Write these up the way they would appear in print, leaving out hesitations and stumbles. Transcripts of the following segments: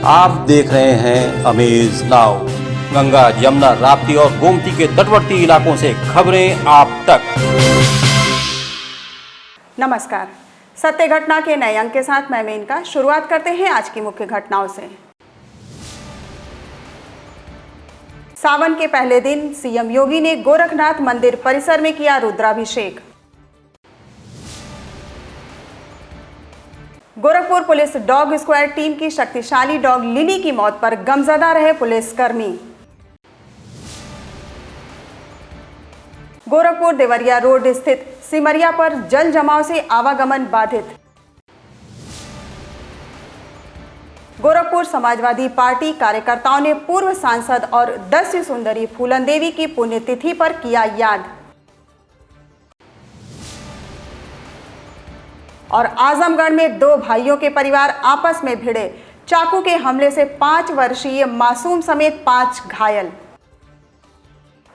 आप देख रहे हैं अमेज नाउ। गंगा, यमुना, राप्ती और गोमती के तटवर्ती इलाकों से खबरें आप तक। नमस्कार, सत्य घटना के नए अंक के साथ मैं मेनका। शुरुआत करते हैं आज की मुख्य घटनाओं से। सावन के पहले दिन सीएम योगी ने गोरखनाथ मंदिर परिसर में किया रुद्राभिषेक। Gorakhpur police dog squad team की शक्तिशाली डॉग लिली की मौत पर गमजदा रहे पुलिसकर्मी। गोरखपुर देवरिया रोड स्थित सिमरिया पर जल जमाव से आवागमन बाधित। गोरखपुर समाजवादी पार्टी कार्यकर्ताओं ने पूर्व सांसद और दस्यु सुंदरी फूलन देवी की पुण्यतिथि पर किया याद। और आजमगढ़ में दो भाइयों के परिवार आपस में भिड़े, चाकू के हमले से 5 वर्षीय मासूम समेत 5 घायल।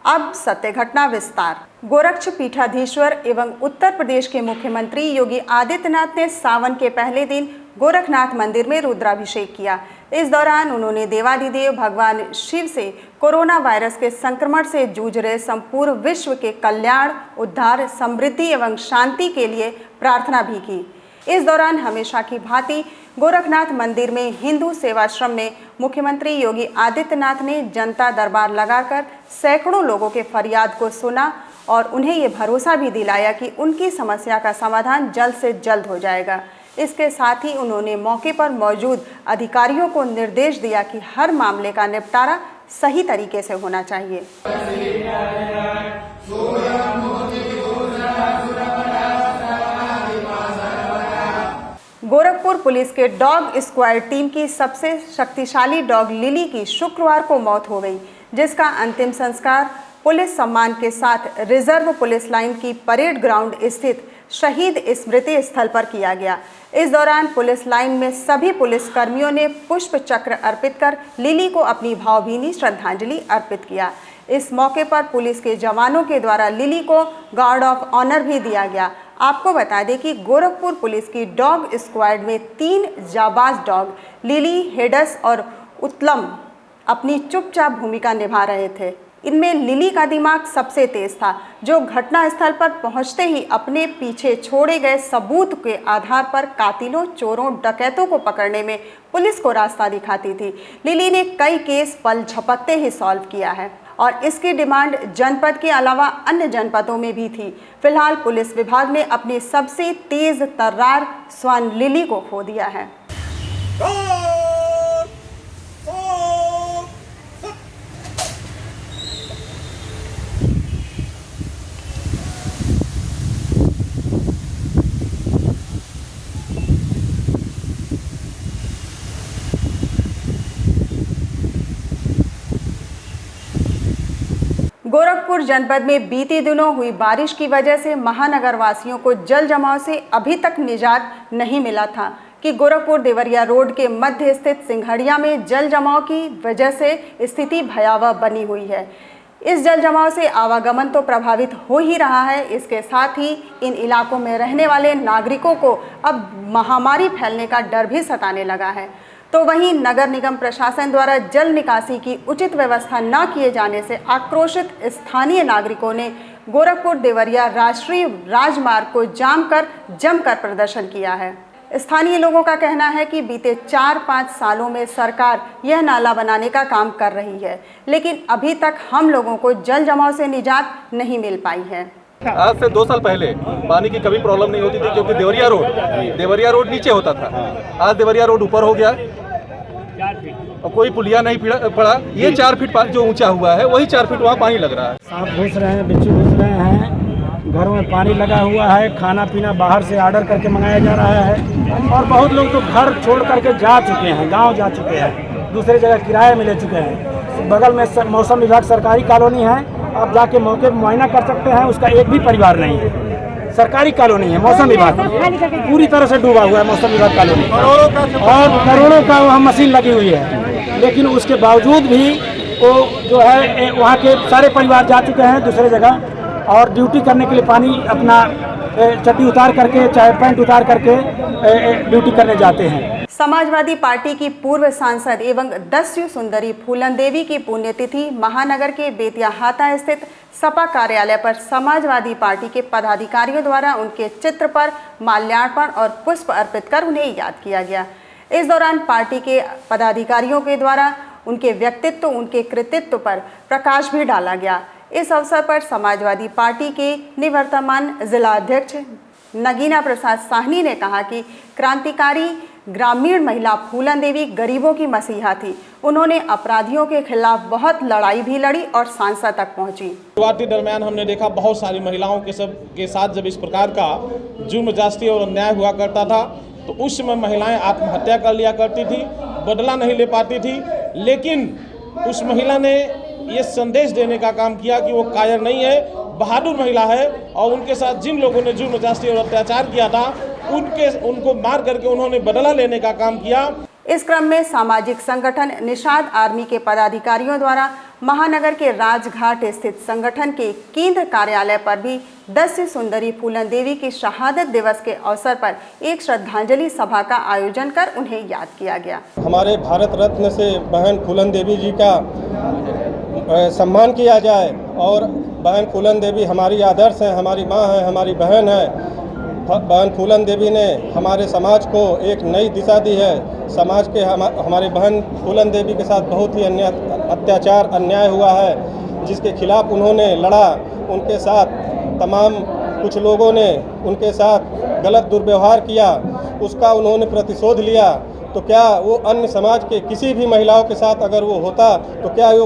अब सत्य घटना विस्तार। गोरक्ष पीठाधीश्वर एवं उत्तर प्रदेश के मुख्यमंत्री योगी आदित्यनाथ ने सावन के पहले दिन गोरखनाथ मंदिर में रुद्राभिषेक किया। इस दौरान उन्होंने देवाधिदेव भगवान शिव से कोरोना वायरस के संक्रमण से जूझ रहे संपूर्ण विश्व के कल्याण, उद्धार, समृद्धि एवं शांति के लिए प्रार्थना भी की। इस दौरान हमेशा की भांति गोरखनाथ मंदिर में हिंदू सेवाश्रम में मुख्यमंत्री योगी आदित्यनाथ ने जनता दरबार लगाकर सैकड़ों लोगों के फरियाद को सुना और उन्हें ये भरोसा भी दिलाया कि उनकी समस्या का समाधान जल्द से जल्द हो जाएगा। इसके साथ ही उन्होंने मौके पर मौजूद अधिकारियों को निर्देश दिया कि हर मामले का निपटारा सही तरीके से होना चाहिए। गोरखपुर पुलिस के डॉग स्क्वाड टीम की सबसे शक्तिशाली डॉग लिली की शुक्रवार को मौत हो गई, जिसका अंतिम संस्कार पुलिस सम्मान के साथ रिजर्व पुलिस लाइन की परेड ग्राउंड स्थित शहीद स्मृति स्थल पर किया गया। इस दौरान पुलिस लाइन में सभी पुलिस कर्मियों ने पुष्प चक्र अर्पित कर लिली को अपनी भावभीनी श्रद्धांजलि अर्पित किया। इस मौके पर पुलिस के जवानों के द्वारा लिली को गार्ड ऑफ ऑनर भी दिया गया। आपको बता दें कि गोरखपुर पुलिस की डॉग स्क्वाड में 3 जाबाज डॉग लिली, हेडस और उत्तलम अपनी चुपचाप भूमिका निभा रहे थे। इनमें लिली का दिमाग सबसे तेज था, जो घटनास्थल पर पहुंचते ही अपने पीछे छोड़े गए सबूत के आधार पर कातिलों, चोरों, डकैतों को पकड़ने में पुलिस को रास्ता दिखाती थी। लिली ने कई केस पल झपकते ही सॉल्व किया है और इसकी डिमांड जनपद के अलावा अन्य जनपदों में भी थी। फिलहाल पुलिस विभाग ने अपनी सबसे तेज तर्रार स्वान लिली को खो दिया है। गोरखपुर जनपद में बीते दिनों हुई बारिश की वजह से महानगर वासियों को जल जमाव से अभी तक निजात नहीं मिला था कि गोरखपुर देवरिया रोड के मध्य स्थित सिंघड़िया में जल जमाव की वजह से स्थिति भयावह बनी हुई है। इस जल जमाव से आवागमन तो प्रभावित हो ही रहा है, इसके साथ ही इन इलाकों में रहने वाले नागरिकों को अब महामारी फैलने का डर भी सताने लगा है। तो वहीं नगर निगम प्रशासन द्वारा जल निकासी की उचित व्यवस्था न किए जाने से आक्रोशित स्थानीय नागरिकों ने गोरखपुर देवरिया राष्ट्रीय राजमार्ग को जमकर प्रदर्शन किया है। स्थानीय लोगों का कहना है कि बीते 4-5 सालों में सरकार यह नाला बनाने का काम कर रही है, लेकिन अभी तक हम लोगों को जल जमाव से निजात नहीं मिल पाई है। आज से 2 साल पहले पानी की कभी प्रॉब्लम नहीं होती थी, क्योंकि देवरिया रोड नीचे होता था। आज देवरिया रोड ऊपर हो गया और कोई पुलिया नहीं पड़ा। ये 4 फीट जो ऊंचा हुआ है, वही 4 फीट वहाँ पानी लग रहा है। सांप घुस रहे हैं, बिच्छू घुस रहे हैं, घरों में पानी लगा हुआ है, खाना पीना बाहर से ऑर्डर करके मंगाया जा रहा है और बहुत लोग तो घर छोड़ करके जा चुके हैं, गाँव जा चुके हैं, दूसरी जगह किराए में ले चुके हैं। बगल में मौसम विभाग सरकारी कॉलोनी है, आप जाके मौके पर मुआयना कर सकते हैं, उसका एक भी परिवार नहीं है। सरकारी कॉलोनी है, मौसम विभाग पूरी तरह से डूबा हुआ है मौसम विभाग कॉलोनी, और करोड़ों का वहाँ मशीन लगी हुई है, लेकिन उसके बावजूद भी वो जो है वहाँ के सारे परिवार जा चुके हैं दूसरे जगह, और ड्यूटी करने के लिए पानी अपना चड्डी उतार करके चाहे पैंट उतार करके ड्यूटी करने जाते हैं। समाजवादी पार्टी की पूर्व सांसद एवं दस्यु सुंदरी फूलन देवी की पुण्यतिथि महानगर के बेतियाहाता स्थित सपा कार्यालय पर समाजवादी पार्टी के पदाधिकारियों द्वारा उनके चित्र पर माल्यार्पण और पुष्प अर्पित कर उन्हें याद किया गया। इस दौरान पार्टी के पदाधिकारियों के द्वारा उनके व्यक्तित्व, उनके कृतित्व पर प्रकाश भी डाला गया। इस अवसर पर समाजवादी पार्टी के निवर्तमान जिला अध्यक्ष नगीना प्रसाद साहनी ने कहा कि क्रांतिकारी ग्रामीण महिला फूलन देवी गरीबों की मसीहा थी। उन्होंने अपराधियों के खिलाफ बहुत लड़ाई भी लड़ी और सांसद तक पहुंची। शुरुआती दरमियान हमने देखा बहुत सारी महिलाओं के साथ जब इस प्रकार का जुर्म ज्यादती और अन्याय हुआ करता था तो उस समय महिलाएं आत्महत्या कर लिया करती थी, बदला नहीं ले पाती थी। लेकिन उस महिला ने ये संदेश देने का काम किया कि वो कायर नहीं है, बहादुर महिला है और उनके साथ जिन लोगों ने जुर्म ज्यादती और अत्याचार किया था उनको मार करके उन्होंने बदला लेने का काम किया। इस क्रम में सामाजिक संगठन निषाद आर्मी के पदाधिकारियों द्वारा महानगर के राजघाट स्थित संगठन के केंद्र कार्यालय पर भी दस्यु सुंदरी फूलन देवी की शहादत दिवस के अवसर पर एक श्रद्धांजलि सभा का आयोजन कर उन्हें याद किया गया। हमारे भारत रत्न से बहन फूलन देवी जी का सम्मान किया जाए और बहन फूलन देवी हमारी आदर्श है, हमारी माँ है, हमारी बहन है। बहन फूलन देवी ने हमारे समाज को एक नई दिशा दी है। समाज के हमारे बहन फूलन देवी के साथ बहुत ही अत्याचार अन्याय हुआ है, जिसके खिलाफ उन्होंने लड़ा। उनके साथ तमाम कुछ लोगों ने उनके साथ गलत दुर्व्यवहार किया, उसका उन्होंने प्रतिशोध लिया। तो क्या वो अन्य समाज के किसी भी महिलाओं के साथ अगर वो होता तो क्या वो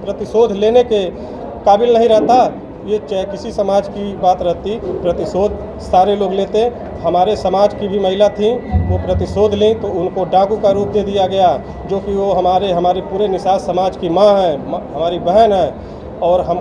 प्रतिशोध लेने के काबिल नहीं रहता? ये चाहे किसी समाज की बात रहती, प्रतिशोध सारे लोग लेते। हमारे समाज की भी महिला थी, वो प्रतिशोध ली तो उनको डाकू का रूप दे दिया गया, जो कि वो हमारे पूरे निषाद समाज की माँ है, हमारी बहन है और हम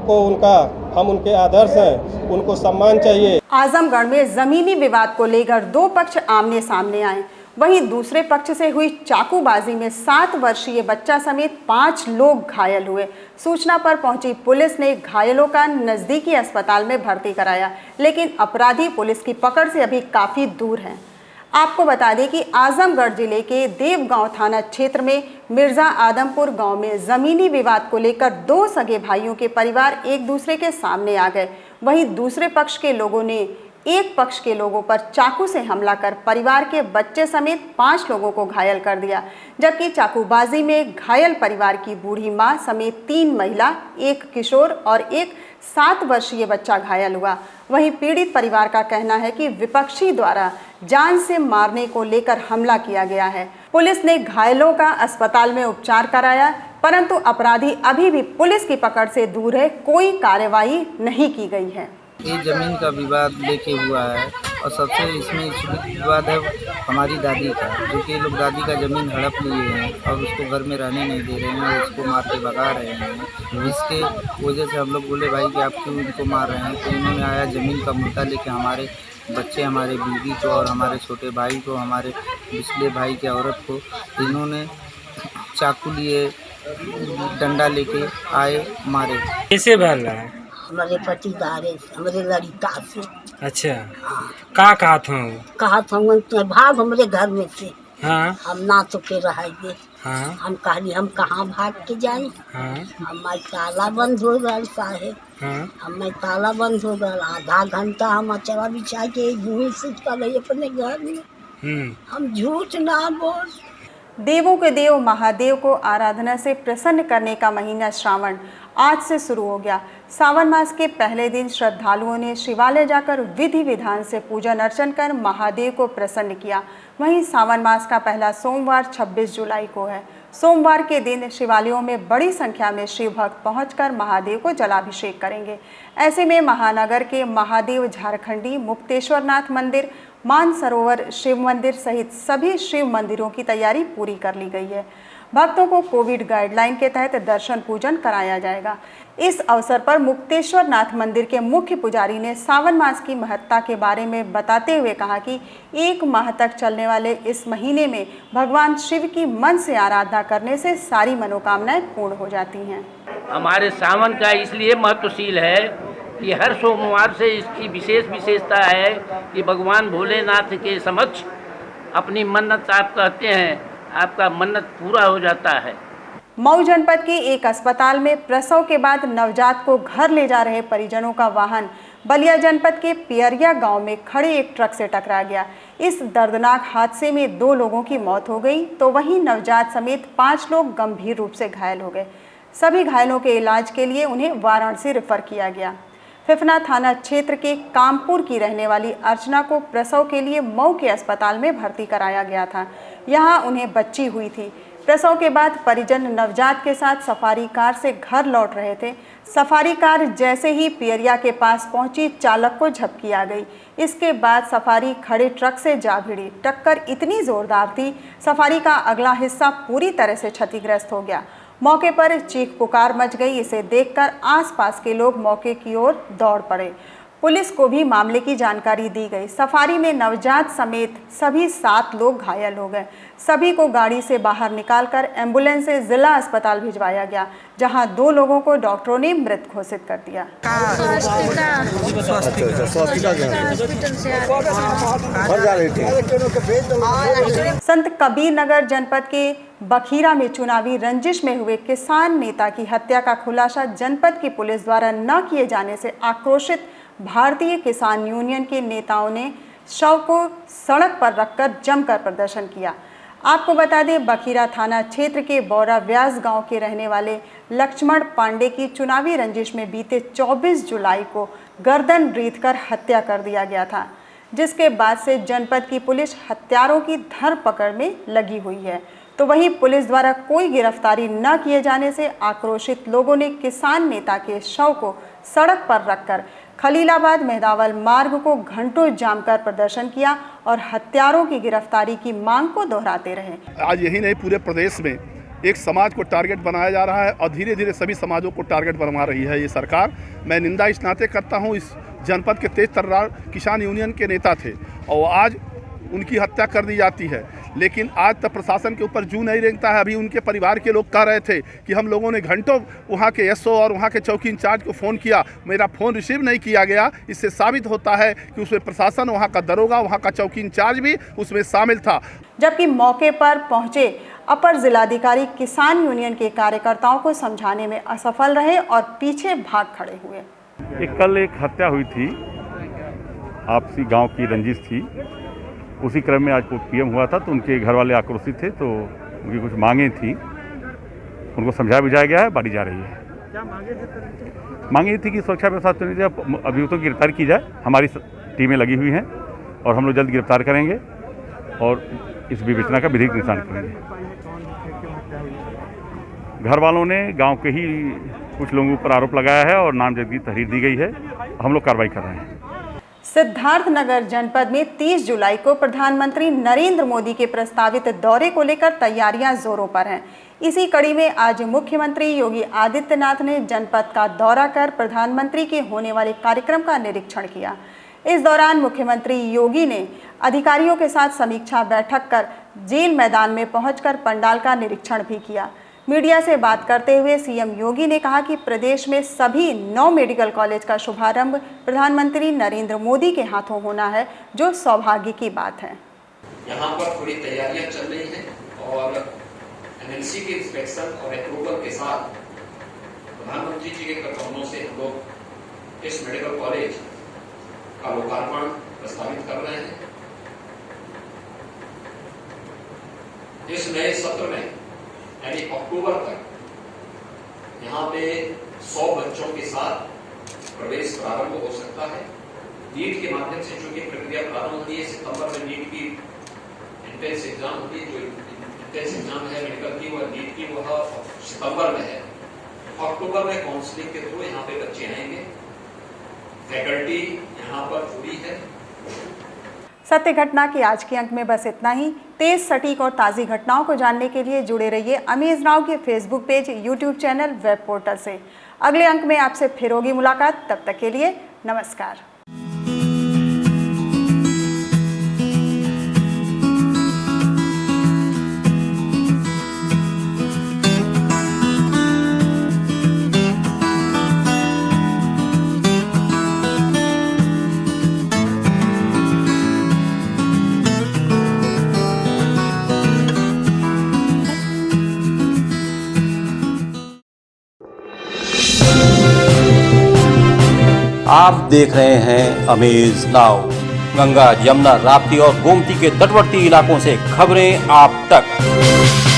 उनके आदर्श हैं, उनको सम्मान चाहिए। आजमगढ़ में जमीनी विवाद को लेकर दो पक्ष आमने सामने आए। वहीं दूसरे पक्ष से हुई चाकूबाजी में 7 वर्षीय बच्चा समेत 5 लोग घायल हुए। सूचना पर पहुंची पुलिस ने घायलों का नजदीकी अस्पताल में भर्ती कराया, लेकिन अपराधी पुलिस की पकड़ से अभी काफी दूर हैं। आपको बता दें कि आजमगढ़ जिले के देवगांव थाना क्षेत्र में मिर्जा आदमपुर गांव में जमीनी विवाद को लेकर 2 सगे भाइयों के परिवार एक दूसरे के सामने आ गए। वहीं दूसरे पक्ष के लोगों ने एक पक्ष के लोगों पर चाकू से हमला कर परिवार के बच्चे समेत 5 लोगों को घायल कर दिया, जबकि चाकूबाजी में घायल परिवार की बूढ़ी मां समेत 3 महिला, 1 किशोर और 1 7 वर्षीय बच्चा घायल हुआ। वहीं पीड़ित परिवार का कहना है कि विपक्षी द्वारा जान से मारने को लेकर हमला किया गया है। पुलिस ने घायलों का अस्पताल में उपचार कराया, परंतु अपराधी अभी भी पुलिस की पकड़ से दूर है, कोई कार्रवाई नहीं की गई है। ये ज़मीन का विवाद लेके हुआ है और सबसे इसमें विवाद है हमारी दादी का, जो कि लोग दादी का ज़मीन हड़प लिए हैं और उसको घर में रहने नहीं दे रहे हैं, उसको मार के भगा रहे हैं। इसके वजह से हम लोग बोले भाई कि आप क्यों इनको मार रहे हैं, तो इन्होंने आया ज़मीन का मुद्दा लेके हमारे बच्चे, हमारे बीवी को और हमारे छोटे भाई को, हमारे पिछले भाई के औरत को इन्होंने चाकू लिए, डंडा लेके आए, मारे। कैसे भर रहा है? हमारे पतिदारे हमारे लड़का से। अच्छा, कहा था भाग हमारे घर में से। हाँ, हम ना तो के रहेंगे। हाँ, हम कहली हम कहाँ भाग के जाए। हाँ, हमारे ताला बंद हो गया साहेब। हाँ, हमारे ताला बंद हो गया। आधा घंटा हम अचरा बिछा के सुत कर रही अपने घर में। हम झूठ ना बोल। देवों के देव महादेव को आराधना से प्रसन्न करने का महीना श्रावण आज से शुरू हो गया। सावन मास के पहले दिन श्रद्धालुओं ने शिवालय जाकर विधि विधान से पूजन अर्चन कर महादेव को प्रसन्न किया। वहीं सावन मास का पहला सोमवार 26 जुलाई को है। सोमवार के दिन शिवालयों में बड़ी संख्या में शिव भक्त पहुंचकर महादेव को जलाभिषेक करेंगे। ऐसे में महानगर के महादेव झारखंडी, मुक्तेश्वरनाथ मंदिर, मानसरोवर शिव मंदिर सहित सभी शिव मंदिरों की तैयारी पूरी कर ली गई है। भक्तों को कोविड गाइडलाइन के तहत दर्शन पूजन कराया जाएगा। इस अवसर पर मुक्तेश्वरनाथ मंदिर के मुख्य पुजारी ने सावन मास की महत्ता के बारे में बताते हुए कहा कि 1 माह तक चलने वाले इस महीने में भगवान शिव की मन से आराधना करने से सारी मनोकामनाएं पूर्ण हो जाती हैं। हमारे सावन का इसलिए महत्वशील है कि हर सोमवार से इसकी विशेषता है कि भगवान भोलेनाथ के समक्ष अपनी मन्नत आप कहते हैं, आपका मन्नत पूरा हो जाता है। मऊ जनपद के एक अस्पताल में प्रसव के बाद नवजात को घर ले जा रहे परिजनों का वाहन बलिया जनपद के पियरिया गांव में खड़े एक ट्रक से टकरा गया। इस दर्दनाक हादसे में 2 लोगों की मौत हो गई तो वहीं नवजात समेत 5 लोग गंभीर रूप से घायल हो गए। सभी घायलों के इलाज के लिए उन्हें वाराणसी रेफर किया गया। फिफना थाना क्षेत्र के कामपुर की रहने वाली अर्चना को प्रसव के लिए मऊ के अस्पताल में भर्ती कराया गया था। यहाँ उन्हें बच्ची हुई थी। प्रसव के बाद परिजन नवजात के साथ सफारी कार से घर लौट रहे थे। सफारी कार जैसे ही पियरिया के पास पहुंची, चालक को झपकी आ गई। इसके बाद सफारी खड़े ट्रक से जा भिड़ी। टक्कर इतनी जोरदार थी, सफारी का अगला हिस्सा पूरी तरह से क्षतिग्रस्त हो गया। मौके पर चीख पुकार मच गई। इसे देखकर आसपास के लोग मौके की ओर दौड़ पड़े। पुलिस को भी मामले की जानकारी दी गई। सफारी में नवजात समेत सभी 7 लोग घायल हो गए। सभी को गाड़ी से बाहर निकालकर एम्बुलेंस से जिला अस्पताल भिजवाया गया, जहां 2 लोगों को डॉक्टरों ने मृत घोषित कर दिया। संत कबीर नगर जनपद के बखीरा में चुनावी रंजिश में हुए किसान नेता की हत्या का खुलासा जनपद की पुलिस द्वारा न किए जाने से आक्रोशित भारतीय किसान यूनियन के नेताओं ने शव को सड़क पर रखकर जमकर प्रदर्शन किया। आपको बता दें, बखीरा थाना क्षेत्र के बौरा व्यास गांव के रहने वाले लक्ष्मण पांडे की चुनावी रंजिश में बीते 24 जुलाई को गर्दन रेतकर हत्या कर दिया गया था, जिसके बाद से जनपद की पुलिस हत्यारों की धरपकड़ में लगी हुई है। तो वहीं पुलिस द्वारा कोई गिरफ्तारी न किए जाने से आक्रोशित लोगों ने किसान नेता के शव को सड़क पर रखकर खलीलाबाद मेहदावल मार्ग को घंटों जाम कर प्रदर्शन किया और हत्यारों की गिरफ्तारी की मांग को दोहराते रहे। आज यही नहीं, पूरे प्रदेश में एक समाज को टारगेट बनाया जा रहा है और धीरे धीरे सभी समाजों को टारगेट बना रही है ये सरकार। मैं निंदा इस नाते करता हूँ, इस जनपद के तेज तर्रार किसान यूनियन के नेता थे और आज उनकी हत्या कर दी जाती है, लेकिन आज तक प्रशासन के ऊपर जू नहीं रेंगता है। अभी उनके परिवार के लोग कह रहे थे कि हम लोगों ने घंटों वहाँ के एसओ और वहाँ के चौकी इंचार्ज को फ़ोन किया, मेरा फ़ोन रिसीव नहीं किया गया। इससे साबित होता है कि उसमें प्रशासन, वहाँ का दरोगा, वहाँ का चौकी इंचार्ज भी उसमें शामिल था। जबकि मौके पर पहुंचे अपर जिलाधिकारी किसान यूनियन के कार्यकर्ताओं को समझाने में असफल रहे और पीछे भाग खड़े हुए। कल एक हत्या हुई थी, आपसी गांव की रंजिश थी। उसी क्रम में आज को पीएम हुआ था तो उनके घर वाले आक्रोशित थे, तो उनकी कुछ मांगें थी, उनको समझा बुझाया गया है, बांटी जा रही है। क्या मांगे थे? मांगे थी कि सुरक्षा व्यवस्था अभियुक्तों की गिरफ्तार की जाए। हमारी टीमें लगी हुई हैं और हम लोग जल्द गिरफ्तार करेंगे और इस विवेचना का विधिक निशान करेंगे। घर वालों ने गाँव के ही कुछ लोगों पर आरोप लगाया है और नामजदगी की तहरीर दी गई है। हम लोग कार्रवाई कर रहे हैं। सिद्धार्थनगर जनपद में 30 जुलाई को प्रधानमंत्री नरेंद्र मोदी के प्रस्तावित दौरे को लेकर तैयारियां जोरों पर हैं। इसी कड़ी में आज मुख्यमंत्री योगी आदित्यनाथ ने जनपद का दौरा कर प्रधानमंत्री के होने वाले कार्यक्रम का निरीक्षण किया। इस दौरान मुख्यमंत्री योगी ने अधिकारियों के साथ समीक्षा बैठक कर जेल मैदान में पहुंचकर पंडाल का निरीक्षण भी किया। मीडिया से बात करते हुए सीएम योगी ने कहा कि प्रदेश में सभी 9 मेडिकल कॉलेज का शुभारंभ प्रधानमंत्री नरेंद्र मोदी के हाथों होना है, जो सौभाग्य की बात है। यहाँ पर थोड़ी तैयारियां चल रही हैं और एनएलसी के इंस्पेक्शन और अप्रूवल के साथ प्रधानमंत्री जी के कदमों से हम लोग इस मेडिकल कॉलेज का लोकार्पण प्रस्तावित कर रहे हैं। इस नए सत्र में यानी अक्टूबर तक यहाँ पे 100 बच्चों के साथ प्रवेश प्रारंभ हो सकता है। नीट के माध्यम से चूंकि प्रक्रिया प्रारंभ होती है, सितंबर में नीट की इंट्रेंस एग्जाम होती है, जो इंट्रेंस एग्जाम है मेडिकल की, वह नीट की वह सितंबर में है। अक्टूबर में काउंसलिंग के थ्रू यहाँ पे बच्चे आएंगे। फैकल्टी यहाँ पर जुड़ी है। सत्य घटना के आज के अंक में बस इतना ही। तेज, सटीक और ताज़ी घटनाओं को जानने के लिए जुड़े रहिए अमेज नाउ के Facebook page, YouTube channel, web portal से। अगले अंक में आपसे फिर होगी मुलाकात। तब तक के लिए नमस्कार। आप देख रहे हैं अमेज नाउ, गंगा, यमुना, राप्ती और गोमती के तटवर्ती इलाकों से खबरें आप तक।